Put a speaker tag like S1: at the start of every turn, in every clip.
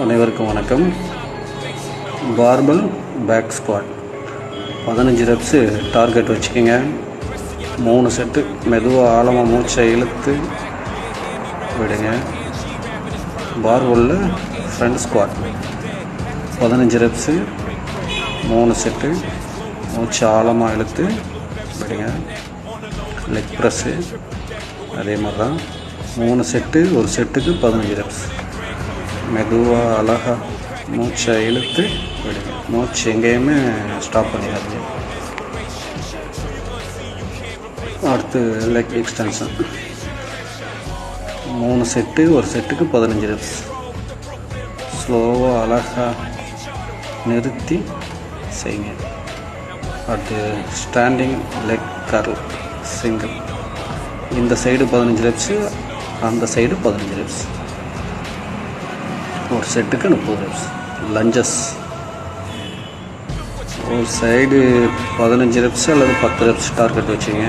S1: அனைவருக்கும் வணக்கம். Barbell back squat 15 reps target வச்சுக்கோங்க. 3 செட்டு மெதுவாக ஆழமாக மூச்சை இழுத்து விடுங்க. பார்பலில் ஃப்ரண்ட் ஸ்குவாட் 15 ரெப்ஸு 3 செட்டு மூச்சை ஆழமாக இழுத்து விடுங்க. லெக் ப்ரெஸ்ஸு அதே மாதிரி தான் 3 செட்டு, ஒரு செட்டுக்கு 15 ரெப்ஸ். மெதுவாக அழகாக மூச்சை இழுத்து விடுங்க. மூச்சு எங்கேயுமே ஸ்டாப் பண்ணிடாதீங்க. அடுத்து லெக் எக்ஸ்டென்ஷன் 3 செட்டு, ஒரு செட்டுக்கு 15 ரெப்ஸ். ஸ்லோவாக அழகாக நிறுத்தி செய்யுங்க. அடுத்து ஸ்டாண்டிங் லெக் கர்ல் சிங்கிள். இந்த சைடு 15 ரெப்ஸு, அந்த சைடு 15 ரெப்ஸ். ஒரு செட்டுக்கு 30 ரெப்ஸ். லஞ்சஸ் ஒரு சைடு 15 ரெப்ஸ் அல்லது 10 ரெப்ஸ் டார்கெட் வச்சுங்க.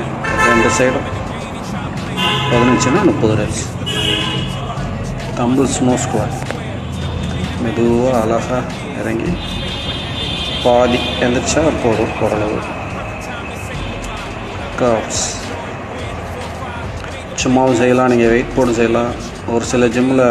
S1: ரெண்டு சைடும் 15னா 30 ரெப்ஸ். டம்பிள் ஸ்னோ ஸ்குவாட் மெதுவாக அழகாக இறங்கி பாதி எந்திரிச்சா போதும் ஓரளவு. காப்ஸ் சும்மாவும் செய்யலாம், நீங்கள் வெயிட் போட்டு செய்யலாம். ஒரு சில ஜிம்மில்